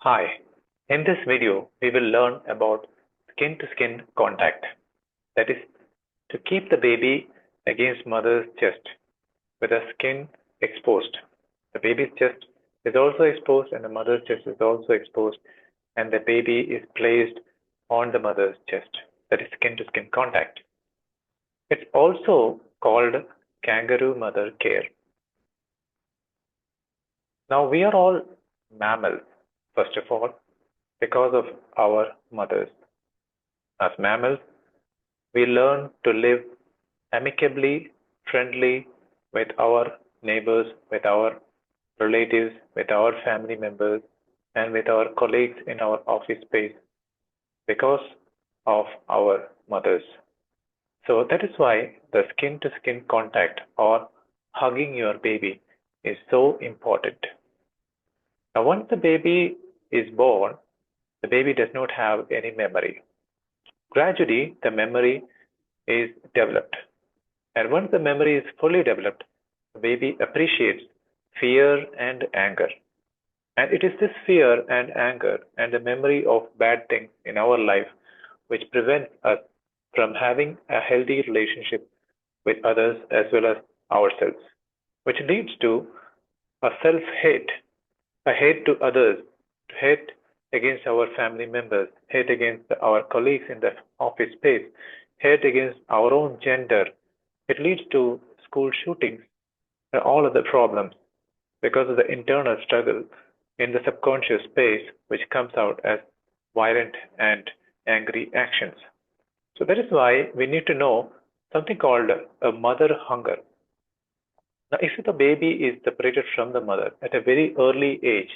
Hi, in this video, we will learn about skin-to-skin contact. That is, to keep the baby against mother's chest with the skin exposed. The baby's chest is also exposed and the mother's chest is also exposed, and the baby is placed on the mother's chest. That is skin-to-skin contact. It's also called kangaroo mother care. Now, we are all mammals, first of all, because of our mothers. As mammals, we learn to live amicably, friendly with our neighbors, with our relatives, with our family members, and with our colleagues in our office space because of our mothers. So that is why the skin to skin contact or hugging your baby is so important. Now, once the baby is born, the baby does not have any memory. Gradually, the memory is developed. And once the memory is fully developed, the baby appreciates fear and anger. And it is this fear and anger and the memory of bad things in our life which prevents us from having a healthy relationship with others as well as ourselves, which leads to a self hate, a hate to others, hate against our family members, hate against our colleagues in the office space, hate against our own gender. It leads to school shootings and all other problems because of the internal struggle in the subconscious space, which comes out as violent and angry actions. So that is why we need to know something called a mother hunger. Now, if the baby is separated from the mother at a very early age,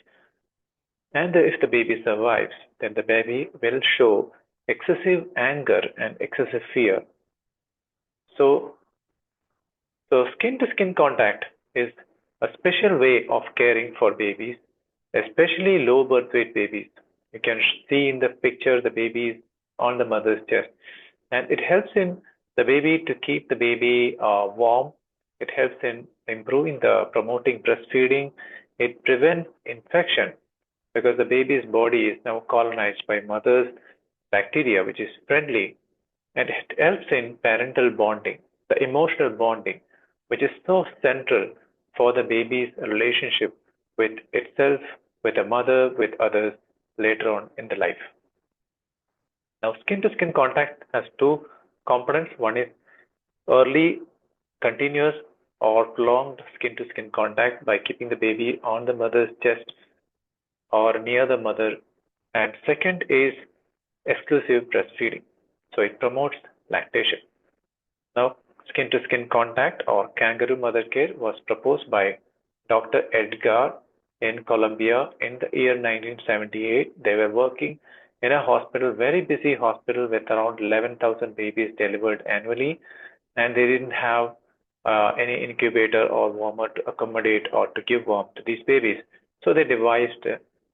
and if the baby survives, then the baby will show excessive anger and excessive fear. So, skin to skin contact is a special way of caring for babies, especially low birth weight babies. You can see in the picture the baby is on the mother's chest, and it helps in the baby to keep the baby warm. It helps in improving the promoting breastfeeding. It prevents infection because the baby's body is now colonized by mother's bacteria, which is friendly, and it helps in parental bonding, the emotional bonding, which is so central for the baby's relationship with itself, with the mother, with others later on in the life. Now, skin to skin contact has two components. One is early, continuous, or prolonged skin to skin contact by keeping the baby on the mother's chest or near the mother. And second is exclusive breastfeeding. So it promotes lactation. Now, skin to skin contact or kangaroo mother care was proposed by Dr. Edgar in Colombia in the year 1978. They were working in a hospital, very busy hospital with around 11,000 babies delivered annually, and they didn't have any incubator or warmer to accommodate or to give warmth to these babies. So they devised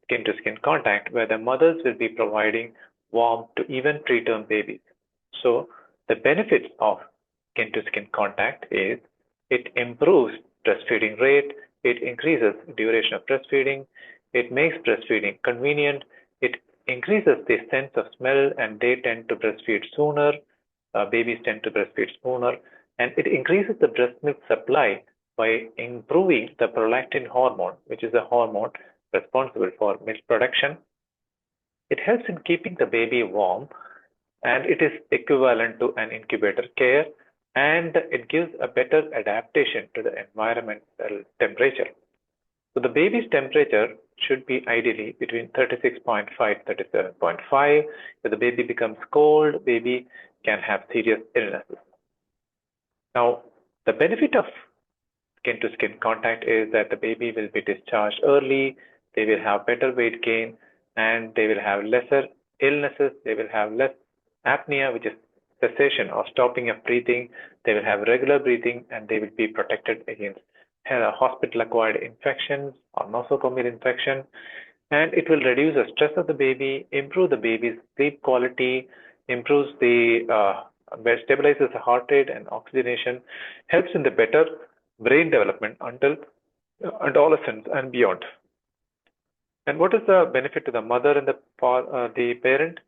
skin to skin contact where the mothers will be providing warmth to even preterm babies. So the benefits of skin to skin contact is it improves breastfeeding rate, it increases duration of breastfeeding, it makes breastfeeding convenient, it increases the sense of smell and they tend to breastfeed sooner, babies tend to breastfeed sooner, and it increases the breast milk supply by improving the prolactin hormone, which is a hormone responsible for milk production. It helps in keeping the baby warm and it is equivalent to an incubator care and it gives a better adaptation to the environmental temperature. So the baby's temperature should be ideally between 36.5 to 37.5. If the baby becomes cold, baby can have serious illnesses. Now, the benefit of skin to skin contact is that the baby will be discharged early, they will have better weight gain, and they will have lesser illnesses, they will have less apnea, which is cessation or stopping of breathing, they will have regular breathing, and they will be protected against hospital acquired infections or nosocomial infection, and it will reduce the stress of the baby, improve the baby's sleep quality, improves the stabilizes the heart rate and oxygenation, helps in the better brain development until adolescence and beyond. And what is the benefit to the mother and the parent?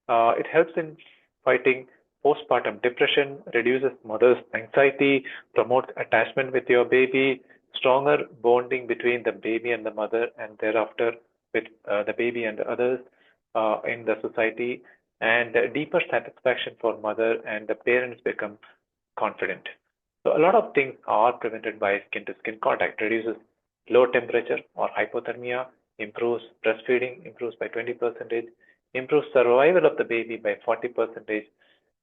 It helps in fighting postpartum depression, reduces mother's anxiety, promotes attachment with your baby, stronger bonding between the baby and the mother, and thereafter with the baby and the others in the society, and deeper satisfaction for mother, and the parents become confident. So a lot of things are prevented by skin-to-skin contact. Reduces low temperature or hypothermia, improves breastfeeding, improves by 20%, improves survival of the baby by 40%,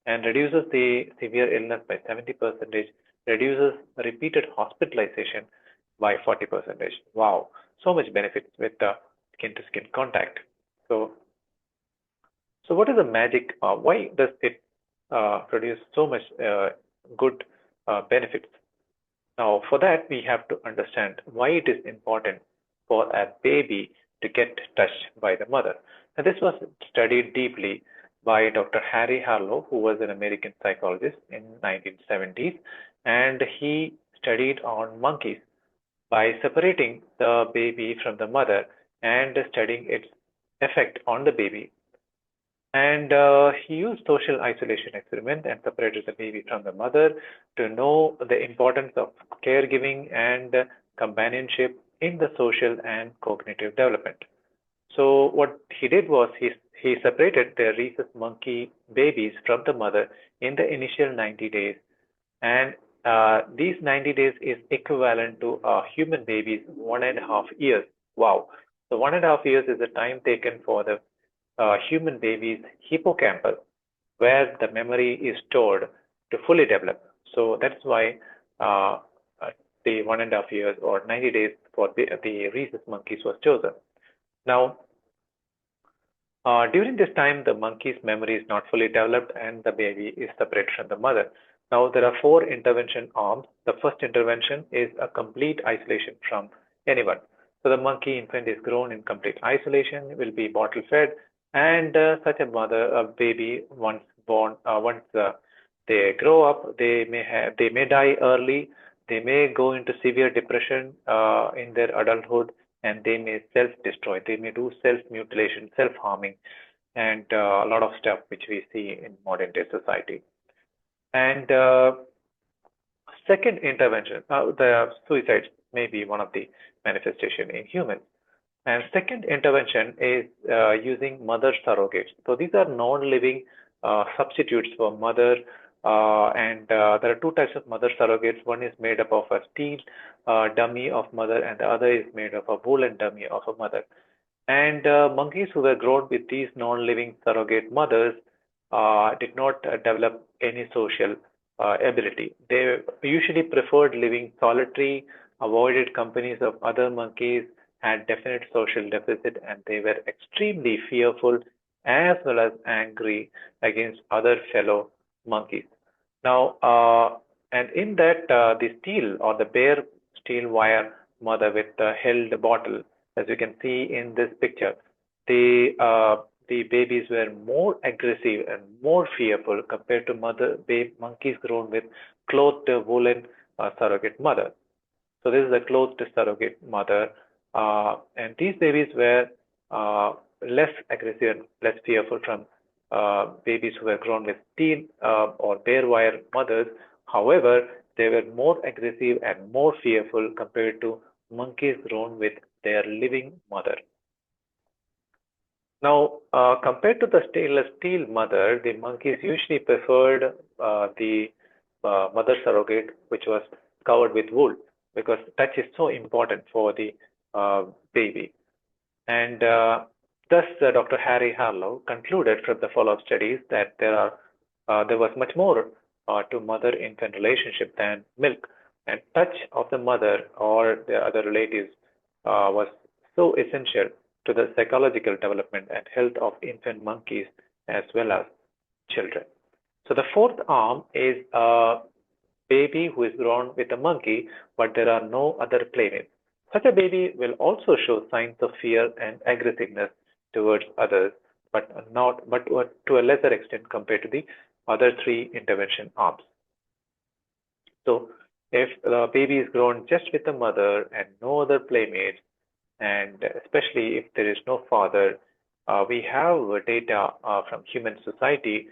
and reduces the severe illness by 70%, reduces repeated hospitalization by 40%. Wow, so much benefits with the skin-to-skin contact. So what is the magic? Why does it produce so much good benefits? Now, for that, we have to understand why it is important for a baby to get touched by the mother. And this was studied deeply by Dr. Harry Harlow, who was an American psychologist in 1970s, and he studied on monkeys by separating the baby from the mother and studying its effect on the baby. And he used social isolation experiment and separated the baby from the mother to know the importance of caregiving and companionship in the social and cognitive development. So what he did was he separated the rhesus monkey babies from the mother in the initial 90 days, and these 90 days is equivalent to a human baby's 1.5 years. Wow! So 1.5 years is the time taken for the human baby's hippocampus, where the memory is stored to fully develop. So that's why uh, the 1.5 years or 90 days for the rhesus monkeys was chosen. Now, during this time, the monkey's memory is not fully developed and the baby is separated from the mother. Now, there are four intervention arms. The first intervention is a complete isolation from anyone. So, the monkey infant is grown in complete isolation, will be bottle fed, and such a baby, once they grow up, they may die early, they may go into severe depression in their adulthood, and they may self-destroy. They may do self-mutilation, self-harming, and a lot of stuff which we see in modern day society. And second intervention, the suicides may be one of the manifestation in humans. And second intervention is using mother surrogates. So these are non-living substitutes for mother, and there are two types of mother surrogates. One is made up of a steel dummy of mother, and the other is made of a woolen dummy of a mother. And monkeys who were grown with these non-living surrogate mothers did not develop any social ability. They usually preferred living solitary, avoided companies of other monkeys, had definite social deficit, and they were extremely fearful as well as angry against other fellow monkeys. Now, and in that, the steel or the bare steel wire mother with the held bottle, as you can see in this picture, the babies were more aggressive and more fearful compared to monkeys grown with clothed woolen surrogate mother. So this is a clothed surrogate mother, and these babies were less aggressive and less fearful from babies who were grown with steel or bare wire mothers. However, they were more aggressive and more fearful compared to monkeys grown with their living mother. Now, compared to the stainless steel mother, the monkeys usually preferred the mother surrogate, which was covered with wool, because touch is so important for the baby. And thus, Dr. Harry Harlow concluded from the follow-up studies that there was much more to mother-infant relationship than milk, and touch of the mother or the other relatives was so essential to the psychological development and health of infant monkeys as well as children. So the fourth arm is a baby who is grown with a monkey, but there are no other playmates. Such a baby will also show signs of fear and aggressiveness towards others, but to a lesser extent compared to the other three intervention arms. So if the baby is grown just with the mother and no other playmates, and especially if there is no father. We have data from human society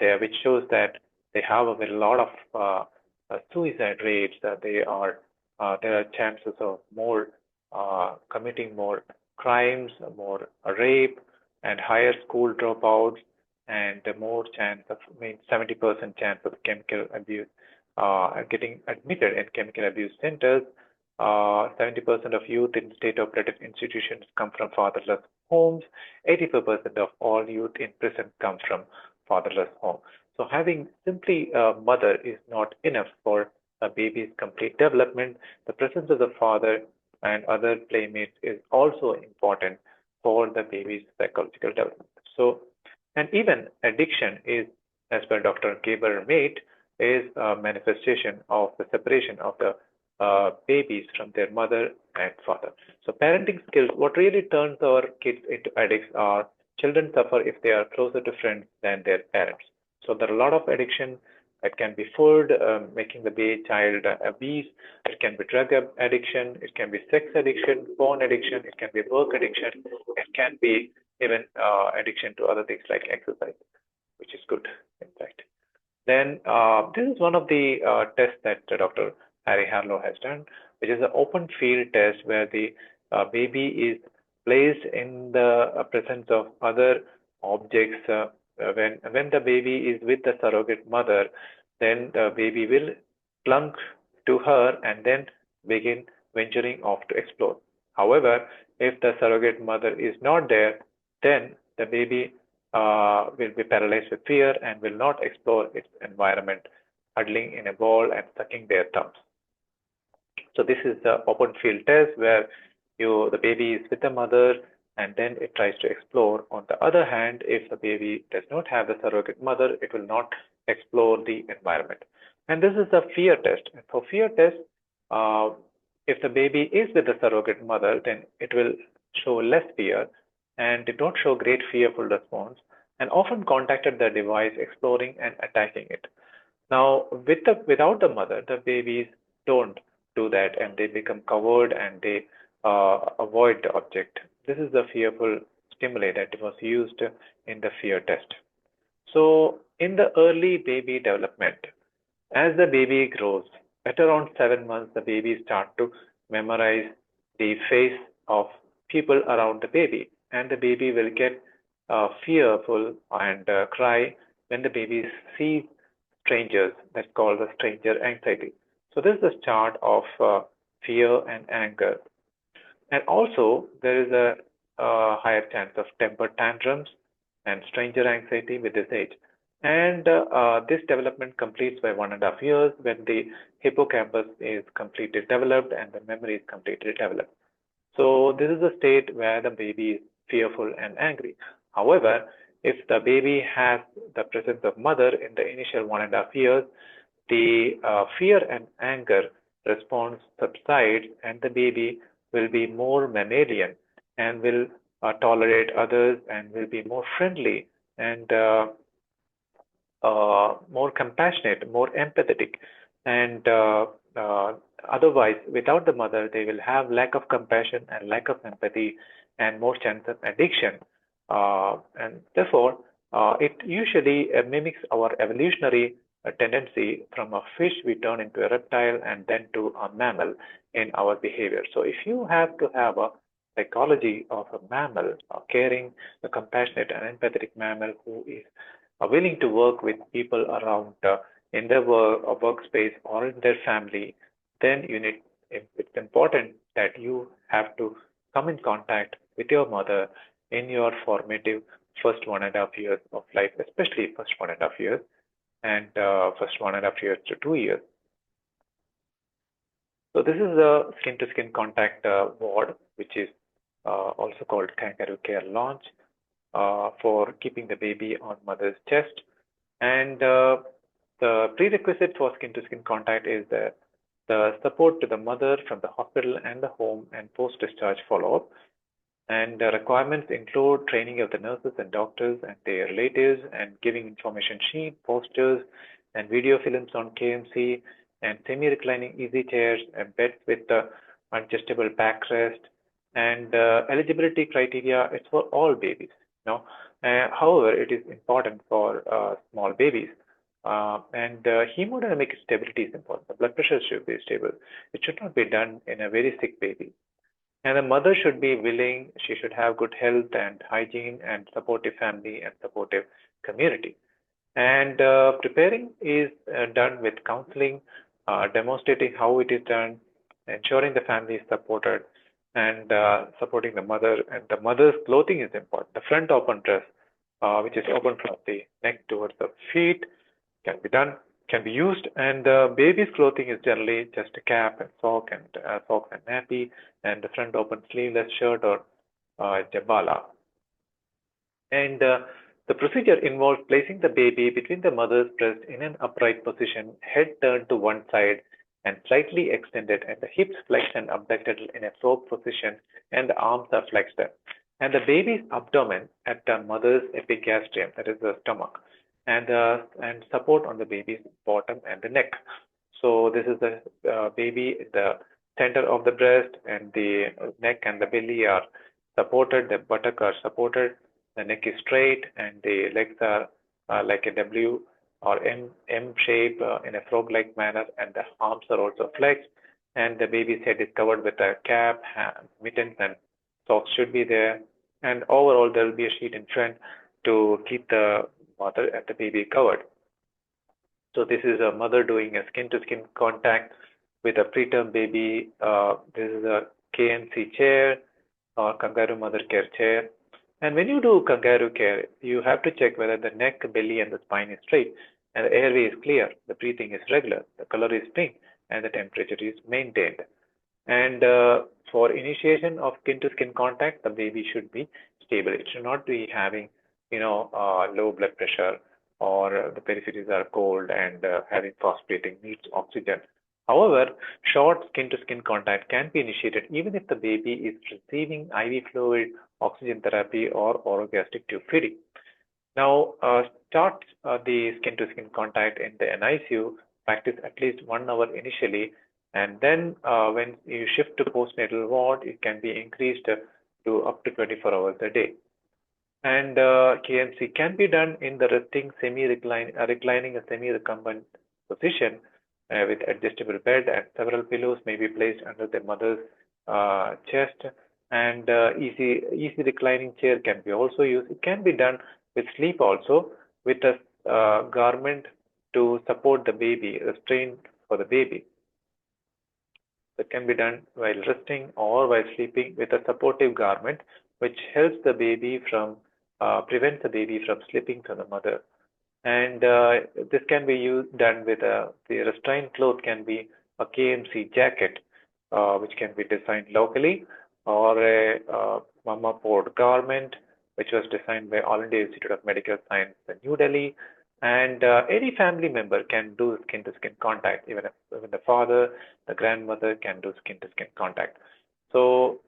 there which shows that they have a very lot of suicide rates, that there are chances of more committing more crimes, more rape, and higher school dropouts, and more chance of, 70% chance of chemical abuse, getting admitted in chemical abuse centers. 70% of youth in state operated institutions come from fatherless homes. 84% of all youth in prison come from fatherless homes. So having simply a mother is not enough for a baby's complete development. The presence of the father and other playmates is also important for the baby's psychological development. So, and even addiction is, as per Dr. Gaber Mate, is a manifestation of the separation of the babies from their mother and father. So parenting skills, what really turns our kids into addicts are children suffer if they are closer to friends than their parents. So there are a lot of addiction. It can be food, making the baby child abuse. It can be drug addiction. It can be sex addiction, porn addiction. It can be work addiction. It can be even addiction to other things like exercise, which is good, in fact. Then this is one of the tests that Dr. Harry Harlow has done, which is an open field test where the baby is placed in the presence of other objects. When the baby is with the surrogate mother, then the baby will plunk to her and then begin venturing off to explore. However, if the surrogate mother is not there, then the baby will be paralyzed with fear and will not explore its environment, huddling in a ball and sucking their thumbs. So this is the open field test where the baby is with the mother and then it tries to explore. On the other hand, if the baby does not have the surrogate mother, it will not explore the environment. And this is the fear test. And for fear test, if the baby is with the surrogate mother, then it will show less fear and did not show great fearful response and often contacted the device exploring and attacking it. Now, without the mother, the babies don't do that and they become covered and they avoid the object. This is the fearful stimuli that was used in the fear test. So, in the early baby development, as the baby grows, at around 7 months, the baby starts to memorize the face of people around the baby, and the baby will get fearful and cry when the baby sees strangers. That's called the stranger anxiety. So this is the start of fear and anger. And also, there is a higher chance of temper tantrums and stranger anxiety with this age. And this development completes by 1.5 years when the hippocampus is completely developed and the memory is completely developed. So this is the state where the baby is fearful and angry. However, if the baby has the presence of mother in the initial 1.5 years, the fear and anger response subsides and the baby will be more mammalian and will tolerate others and will be more friendly and more compassionate, more empathetic. And otherwise, without the mother, they will have lack of compassion and lack of empathy and more chance of addiction. And therefore, it usually mimics our evolutionary tendency. From a fish, we turn into a reptile and then to a mammal in our behavior. So if you have to have a psychology of a mammal, a caring, a compassionate and empathetic mammal who is willing to work with people around in their workspace or in their family, then it's important that you have to come in contact with your mother in your formative first 1.5 years of life, especially first 1.5 years and first 1.5 years to 2 years. So this is a skin-to-skin contact ward, which is also called kangaroo care launch for keeping the baby on mother's chest. And the prerequisite for skin-to-skin contact is the support to the mother from the hospital and the home and post-discharge follow-up. And the requirements include training of the nurses and doctors and their relatives and giving information sheet, posters, and video films on KMC and semi-reclining easy chairs and beds with the adjustable backrest And eligibility criteria is for all babies. However, it is important for small babies. And hemodynamic stability is important. The blood pressure should be stable. It should not be done in a very sick baby. And the mother should be willing, she should have good health and hygiene and supportive family and supportive community. And preparing is done with counseling, demonstrating how it is done, ensuring the family is supported, and supporting the mother. And the mother's clothing is important. The front open dress, which is open from the neck towards the feet, can be done, can be used. And the baby's clothing is generally just a cap and socks and nappy, and the front open sleeveless shirt or jabala. And the procedure involves placing the baby between the mother's breast in an upright position, head turned to one side and slightly extended, and the hips flexed and abducted in a frog position, and the arms are flexed. And the baby's abdomen at the mother's epigastrium, that is the stomach, and support on the baby's bottom and the neck. So this is the baby, the center of the breast, and the neck and the belly are supported, the buttock are supported, the neck is straight, and the legs are like a W or M shape in a frog-like manner, and the arms are also flexed, and the baby's head is covered with a cap, mittens, and socks should be there. And overall, there will be a sheet in front to keep the mother and the baby covered. So this is a mother doing a skin-to-skin contact with a preterm baby. This is a KMC chair or kangaroo mother care chair. And when you do kangaroo care, you have to check whether the neck, belly, and the spine is straight, and the airway is clear, the breathing is regular, the color is pink, and the temperature is maintained. And for initiation of skin-to-skin contact, the baby should be stable. It should not be having, low blood pressure, or the peripheries are cold and having fast breathing, needs oxygen. However, short skin-to-skin contact can be initiated even if the baby is receiving IV fluid, oxygen therapy, or orogastric tube feeding. Now, start the skin-to-skin contact in the NICU. Practice at least 1 hour initially, and then when you shift to postnatal ward, it can be increased to up to 24 hours a day. And KMC can be done in the resting reclining a semi-recumbent position with adjustable bed, and several pillows may be placed under the mother's chest. And easy reclining chair can be also used. It can be done with sleep also, with a garment to support the baby, restraint for the baby. That can be done while resting or while sleeping with a supportive garment, which helps the baby from prevents the baby from slipping from the mother. And this can be done with the restraint cloth can be a KMC jacket, which can be designed locally, or a mama port garment, which was designed by All India Institute of Medical Science in New Delhi. And any family member can do skin-to-skin contact. Even the father, the grandmother can do skin-to-skin contact. So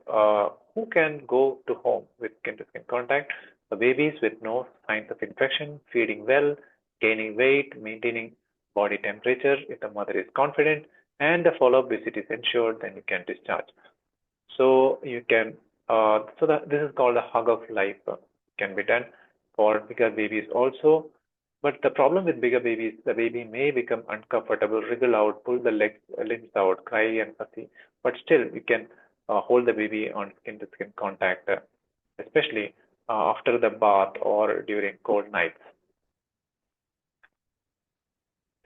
who can go to home with skin-to-skin contact? The babies with no signs of infection, feeding well, gaining weight, maintaining body temperature if the mother is confident, and the follow-up visit is ensured, then you can discharge. So you can, this is called a hug of life. Can be done for bigger babies also. But the problem with bigger babies, the baby may become uncomfortable, wriggle out, pull the limbs out, cry and fussy. But still, you can hold the baby on skin-to-skin contact, especially after the bath or during cold nights.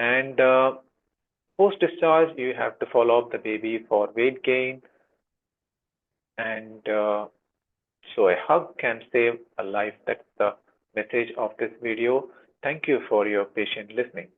And post-discharge, you have to follow up the baby for weight gain. And so a hug can save a life. That's the message of this video. Thank you for your patient listening.